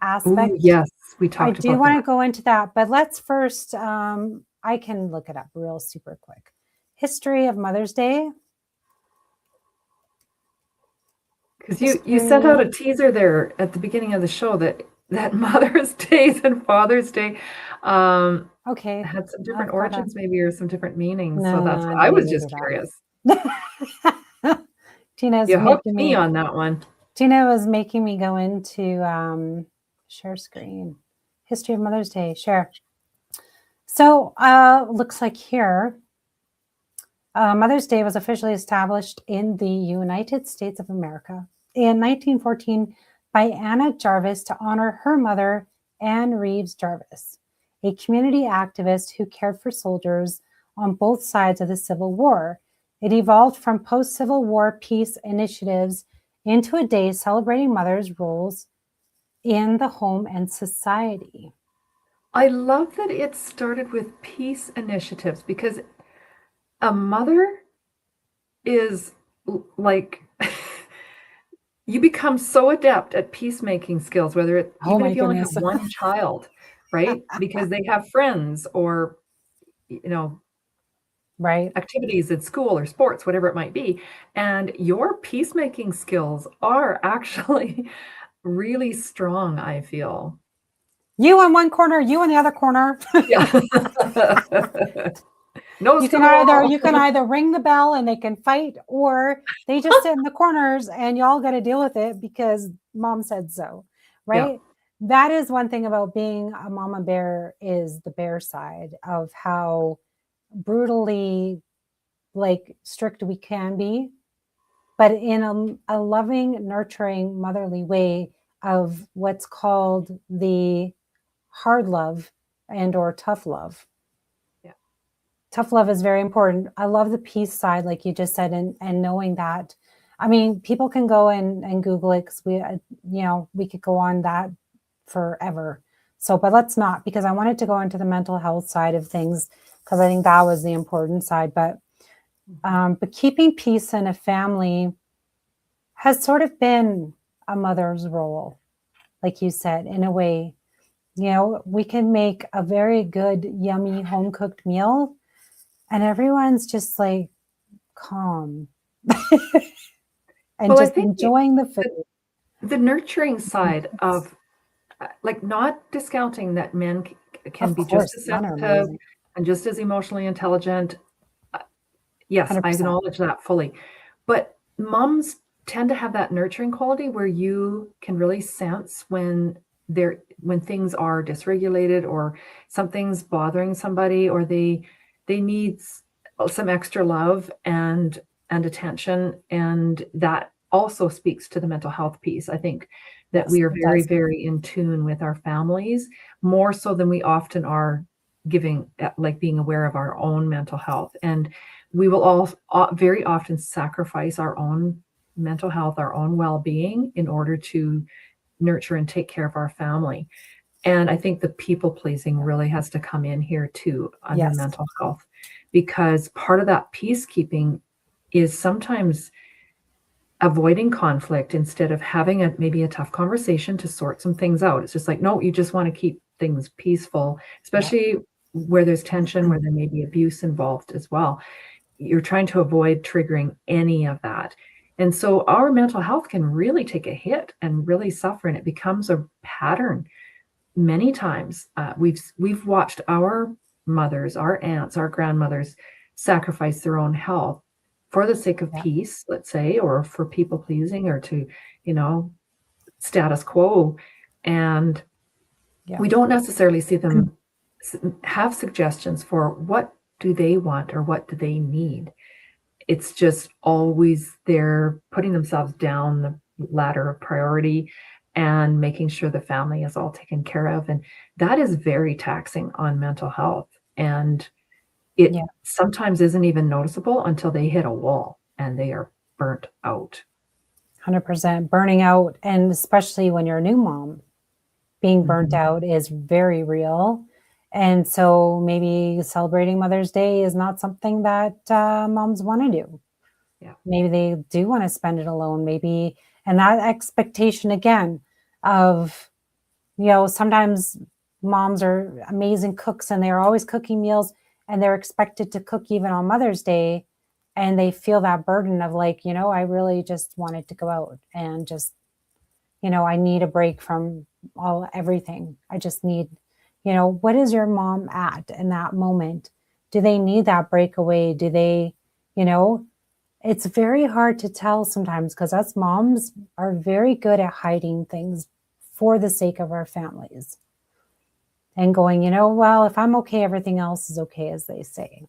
aspect. Ooh, yes, we I talked do about want to that. go into that, but let's first, I can look it up real super quick. History of Mother's Day. Because you sent out a teaser there at the beginning of the show that Mother's Days and Father's Day Okay. had some different origins, maybe, or some different meanings. No, So that's I I was didn't just do curious. that. Tina's You hooked making me on that one. Tina was making me go into share screen. History of Mother's Day. Share. So looks like here, Mother's Day was officially established in the United States of America in 1914 by Anna Jarvis to honor her mother, Anne Reeves Jarvis, a community activist who cared for soldiers on both sides of the Civil War. It evolved from post-Civil War peace initiatives into a day celebrating mothers' roles in the home and society. I love that it started with peace initiatives, because a mother is like you become so adept at peacemaking skills, whether it even if you only have one child, right? Because they have friends or right, activities at school or sports, whatever it might be. And your peacemaking skills are actually really strong, I feel. You in one corner, you in the other corner. Yeah. No, you can either ring the bell and they can fight, or they just sit in the corners and y'all got to deal with it because mom said so, right? Yeah. That is one thing about being a mama bear, is the bear side of how brutally strict we can be, but in a loving, nurturing, motherly way of what's called the hard love and or tough love. Tough love is very important. I love the peace side, like you just said, and knowing that. I mean, people can go and Google it, because we could go on that forever. So, but let's not, because I wanted to go into the mental health side of things, because I think that was the important side. But keeping peace in a family has sort of been a mother's role, like you said, in a way. We can make a very good, yummy, home-cooked meal, and everyone's just like calm. and Well, I just think enjoying the food. the nurturing side of like not discounting that men can Of be just course, as men are sensitive amazing. and just as emotionally intelligent. Yes, I 100%. acknowledge that fully. But moms tend to have that nurturing quality where you can really sense when things are dysregulated or something's bothering somebody or they need some extra love and attention, and that also speaks to the mental health piece. I think that Yes, we are it very, does. very in tune with our families more so than we often are giving like being aware of our own mental health. And we will all very often sacrifice our own mental health, our own well-being in order to nurture and take care of our family. And I think the people pleasing really has to come in here too under Yes. mental health, because part of that peacekeeping is sometimes avoiding conflict instead of having maybe a tough conversation to sort some things out. It's just like, no, you just want to keep things peaceful, Yeah. especially where there's tension, where there may be abuse involved as well. You're trying to avoid triggering any of that. And so our mental health can really take a hit and really suffer, and it becomes a pattern many times. We've watched our mothers, our aunts, our grandmothers sacrifice their own health for the sake of Yeah. peace, let's say, or for people pleasing, or to, you know, status quo. And Yeah. we don't necessarily see them have suggestions for what do they want or what do they need. It's just always they're putting themselves down the ladder of priority and making sure the family is all taken care of. And that is very taxing on mental health. And it Yeah. sometimes isn't even noticeable until they hit a wall and they are burnt out. 100% burning out. And especially when you're a new mom, being burnt Mhm. out is very real. And so maybe celebrating Mother's Day is not something that moms want to do. Yeah. Maybe they do want to spend it alone. Maybe, and that expectation again of, sometimes moms are amazing cooks and they're always cooking meals and they're expected to cook even on Mother's Day. And they feel that burden of like, I really just wanted to go out and just, I need a break from everything. I just need, what is your mom at in that moment? Do they need that breakaway? Do they, you know, it's very hard to tell sometimes because us moms are very good at hiding things for the sake of our families and going, well, if I'm okay, everything else is okay, as they say,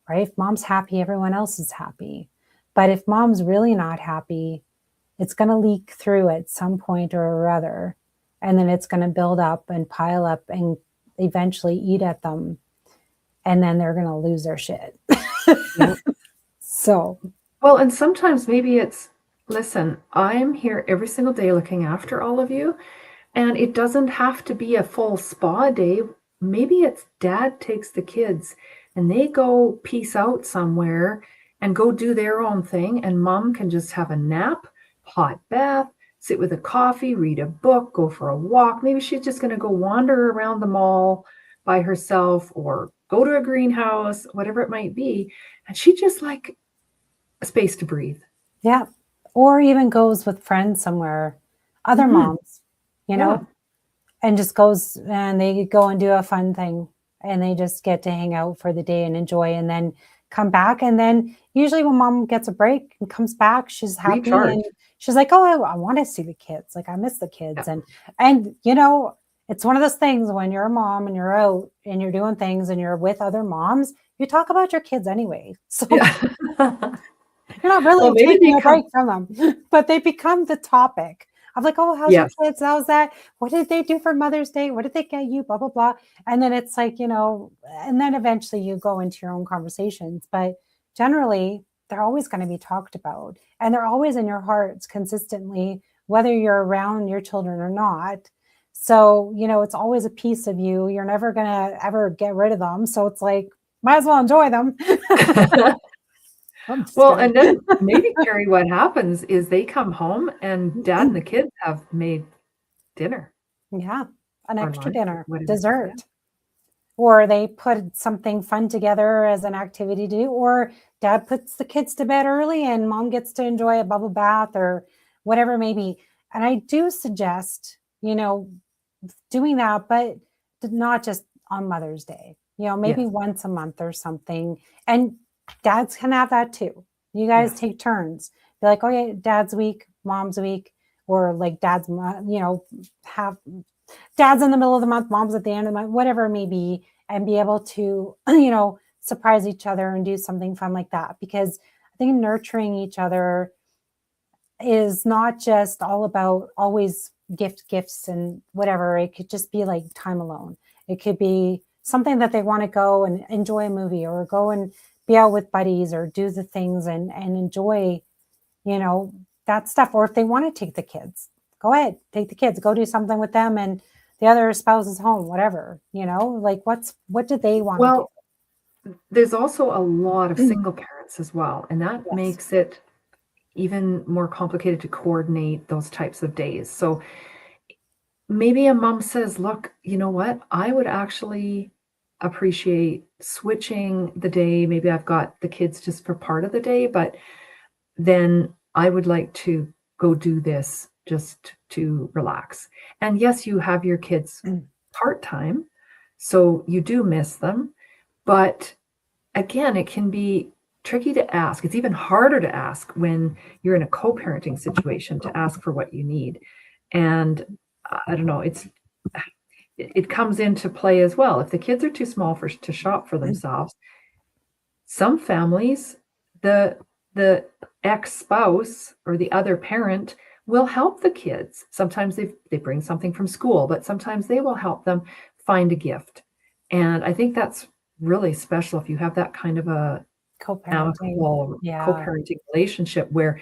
right? If mom's happy, everyone else is happy. But if mom's really not happy, it's going to leak through at some point or other. And then it's going to build up and pile up and eventually eat at them. And then they're going to lose their shit. Yeah. So, Well, and sometimes maybe it's, listen, I'm here every single day looking after all of you. And it doesn't have to be a full spa day. Maybe it's dad takes the kids and they go peace out somewhere and go do their own thing. And mom can just have a nap, hot bath, sit with a coffee, read a book, go for a walk. Maybe she's just going to go wander around the mall by herself or go to a greenhouse, whatever it might be. And she just like a space to breathe. yeah. Or even goes with friends somewhere, other Mm-hmm. moms, Yeah. and just goes and they go and do a fun thing and they just get to hang out for the day and enjoy and then come back. And then usually when mom gets a break and comes back, she's happy Recharge. and she's like, oh, I want to see the kids. Like I miss the kids. Yeah. And it's one of those things when you're a mom and you're out and you're doing things and you're with other moms, you talk about your kids anyway. So Yeah. you're not Well, really maybe taking they a come. break from them, but they become the topic of like, oh, how's your Yes. kids? How's that? What did they do for Mother's Day? What did they get you? Blah, blah, blah. And then it's like, and then eventually you go into your own conversations. But generally, they're always going to be talked about. And they're always in your hearts consistently, whether you're around your children or not. So, it's always a piece of you. You're never going to ever get rid of them. So it's like, might as well enjoy them. I'm just Well, kidding. and then maybe, Carrie, what happens is they come home and dad and the kids have made dinner Yeah, an or extra lunch or dinner, whatever. Yeah. dessert. or they put something fun together as an activity to do, or dad puts the kids to bed early and mom gets to enjoy a bubble bath or whatever it may be. And I do suggest, doing that, but not just on Mother's Day, maybe Yes. once a month or something. And dads can have that too. You guys Yes. take turns. Be like, okay, dad's week, mom's week, or like have dad's in the middle of the month, mom's at the end of the month, whatever it may be, and be able to, surprise each other and do something fun like that. Because I think nurturing each other is not just all about always gifts and whatever. It could just be like time alone. It could be something that they want to go and enjoy a movie or go and be out with buddies or do the things and enjoy, that stuff. Or if they want to take the kids, go ahead, take the kids, go do something with them and the other spouse is home, whatever, like what do they want to do? Well, there's also a lot of Mm. single parents as well, and that Yes. makes it even more complicated to coordinate those types of days. So maybe a mom says, look, you know what? I would actually appreciate switching the day. Maybe I've got the kids just for part of the day, but then I would like to go do this just to relax. And yes, you have your kids Mm. part-time, so you do miss them. But again, it can be tricky to ask. It's even harder to ask when you're in a co-parenting situation to ask for what you need. And I don't know, it comes into play as well. If the kids are too small to shop for themselves, some families, the ex-spouse or the other parent will help the kids. Sometimes they bring something from school, but sometimes they will help them find a gift. And I think that's really special if you have that kind of a Co-parenting. amicable Yeah. co-parenting relationship where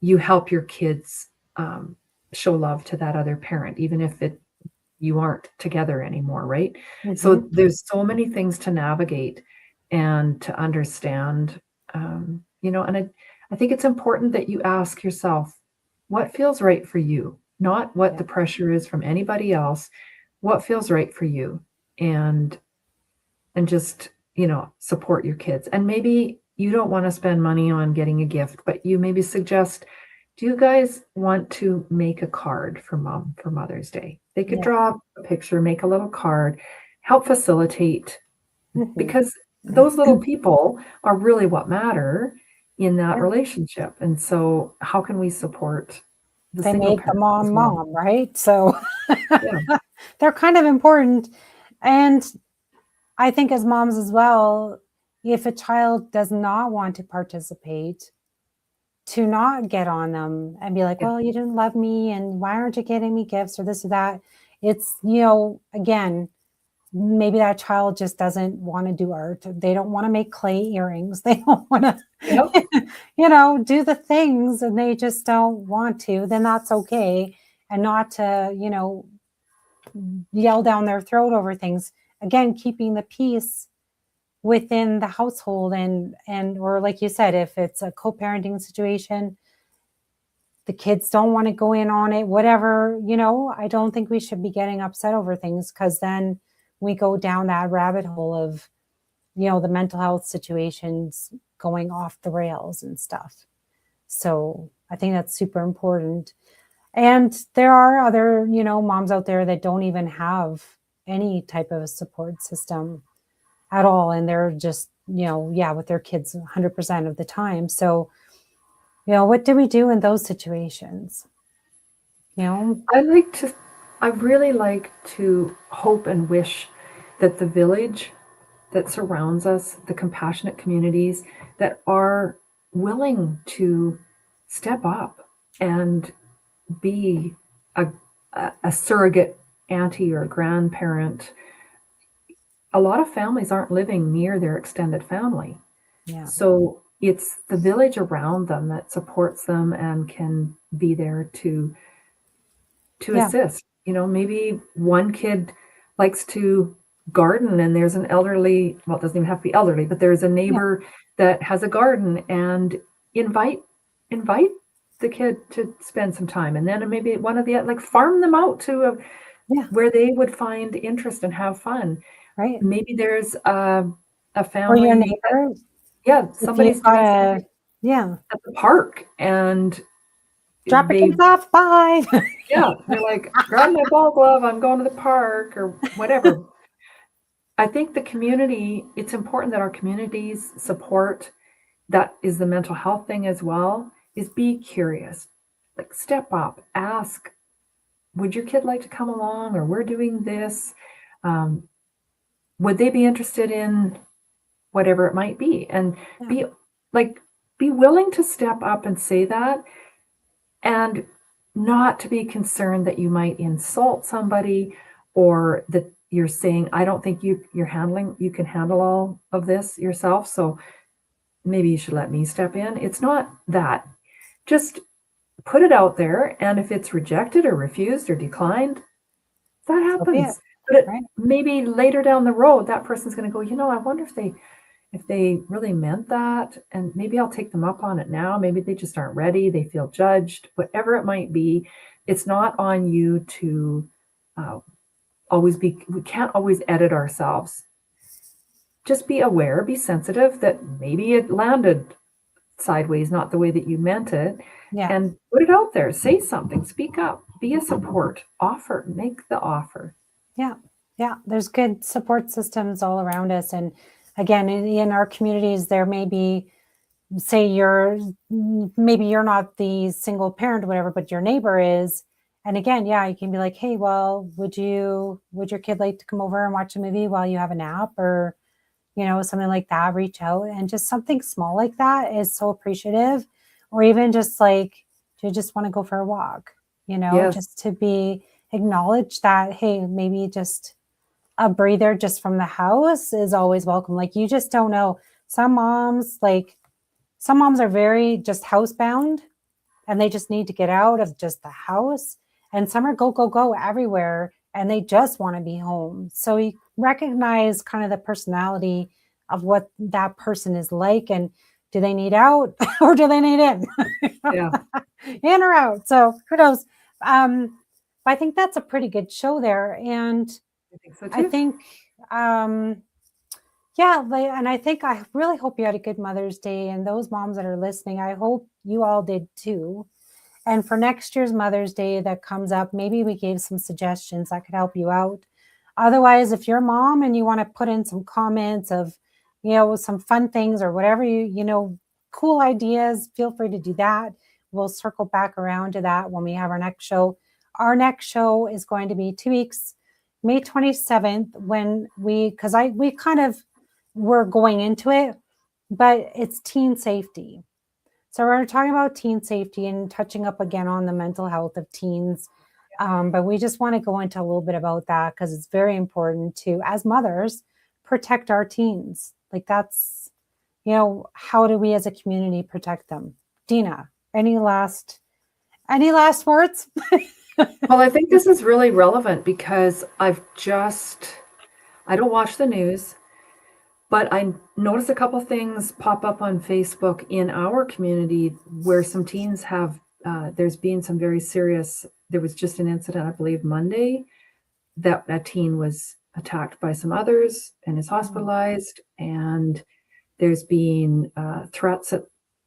you help your kids show love to that other parent, even if you aren't together anymore, right? Mm-hmm. So there's so many things to navigate and to understand, and I think it's important that you ask yourself, what feels right for you? Not what Yeah. the pressure is from anybody else, what feels right for you, and just, support your kids. And maybe you don't want to spend money on getting a gift, but you maybe suggest, do you guys want to make a card for mom for Mother's Day? They could Yeah. draw a picture, make a little card, help facilitate, Mm-hmm. because those little people are really what matter in that Yeah. relationship. And so how can we support the They single made the parents as well? mom, right? So Yeah. they're kind of important. And I think as moms as well, if a child does not want to participate, to not get on them and be like, Yeah. well, you didn't love me and why aren't you getting me gifts or this or that. It's, again, maybe that child just doesn't want to do art. They don't want to make clay earrings. They don't want to, Yep. do the things and they just don't want to, then that's okay. And not to, yell down their throat over things. Again, keeping the peace within the household and or like you said, if it's a co-parenting situation, the kids don't want to go in on it, whatever, I don't think we should be getting upset over things because then we go down that rabbit hole of, the mental health situations going off the rails and stuff. So I think that's super important. And there are other, moms out there that don't even have any type of support system at all. And they're just, with their kids 100% of the time. So, what do we do in those situations? You know? I really like to hope and wish that the village that surrounds us, the compassionate communities that are willing to step up and be a, a surrogate auntie or grandparent. A lot of families aren't living near their extended family. Yeah. So it's the village around them that supports them and can be there to Yeah. assist. Maybe one kid likes to garden and there's an elderly, well, it doesn't even have to be elderly, but there's a Yeah. neighbor that has a garden, and invite the kid to spend some time. And then maybe one of the, like, farm them out to Yeah. where they would find interest and have fun. right? Maybe there's a Or your family that, neighbor, yeah, if you've somebody's got doing something yeah, at the park, and drop your they, kids off, bye. yeah, they're like, grab my ball glove, I'm going to the park or whatever. I think the community, it's important that our communities support, that is the mental health thing as well, is be curious. Like, step up, ask, would your kid like to come along, or we're doing this? Um, would they be interested in whatever it might be? And Yeah, be like, be willing to step up and say that, and not to be concerned that you might insult somebody, or that you're saying, I don't think you can handle all of this yourself, so maybe you should let me step in. It's not that. Just put it out there, and if it's rejected or refused or declined, that so be it, happens. But right? maybe later down the road, that person's going to go, I wonder if they really meant that, and maybe I'll take them up on it now. Maybe they just aren't ready. They feel judged, whatever it might be. It's not on you to uh, we can't always edit ourselves. Just be aware, be sensitive that maybe it landed sideways, not the way that you meant it, Yeah. and put it out there. Say something, speak up, be a support, make the offer. Yeah. Yeah. There's good support systems all around us. And again, in our communities, there may be, say maybe you're not the single parent or whatever, but your neighbor is. And again, yeah, you can be like, hey, well, would your kid like to come over and watch a movie while you have a nap, or, something like that? Reach out, and just something small like that is so appreciative. Or even just like, do you just want to go for a walk? Yes. Just to be acknowledged that, hey, maybe just a breather just from the house is always welcome. Like, you just don't know. Some moms are very just housebound, and they just need to get out of just the house. And some are go, go, go everywhere, and they just want to be home. So you recognize kind of the personality of what that person is like, and do they need out or do they need in? Yeah, In or out. So who knows? But I think that's a pretty good show there. And I think so I too. think, yeah, and I think I really hope you had a good Mother's Day. And those moms that are listening, I hope you all did too. And for next year's Mother's Day that comes up, maybe we gave some suggestions that could help you out. Otherwise, if you're a mom and you want to put in some comments of, some fun things or whatever cool ideas, feel free to do that. We'll circle back around to that when we have our next show. Our next show is going to be 2 weeks, May 27th, because we kind of were going into it, but it's teen safety. So we're talking about teen safety and touching up again on the mental health of teens. But we just want to go into a little bit about that because it's very important to, as mothers, protect our teens. Like, that's, how do we as a community protect them? Deena, any last words? Well, I think this is really relevant because I don't watch the news, but I noticed a couple things pop up on Facebook in our community where some teens there's been some very serious, there was just an incident, I believe Monday, that a teen was attacked by some others and is hospitalized. And there's been threats at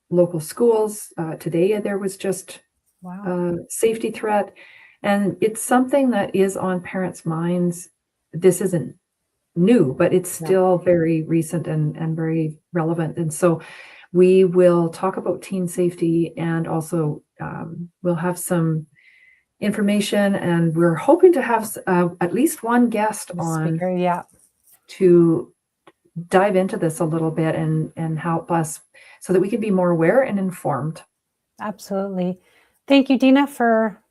local schools. Today there was just Wow. a safety threat. And it's something that is on parents' minds. This isn't new, but it's still very recent and very relevant. And so we will talk about teen safety, and also we'll have some information, and we're hoping to have at least one guest on Speaker, yeah. to dive into this a little bit and help us so that we can be more aware and informed. Absolutely. Thank you, Deena, for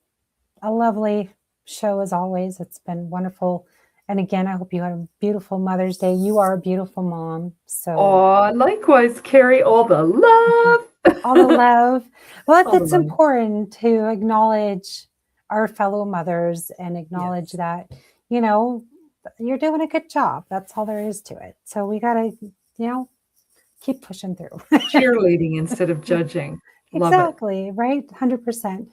a lovely show as always. It's been wonderful. And again, I hope you had a beautiful Mother's Day. You are a beautiful mom. So, oh, likewise, Carrie, all the love. all the love. Well, All the it's love. important to acknowledge our fellow mothers and acknowledge that, you're doing a good job. That's all there is to it. So we got to, keep pushing through. Cheerleading instead of judging. Love Exactly, right? 100%.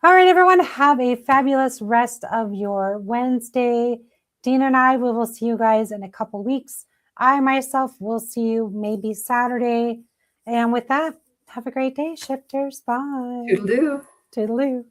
All right, everyone, have a fabulous rest of your Wednesday. Deena and I, we will see you guys in a couple weeks. I myself will see you maybe Saturday. And with that, have a great day, shifters. Bye. Toodaloo. Toodaloo.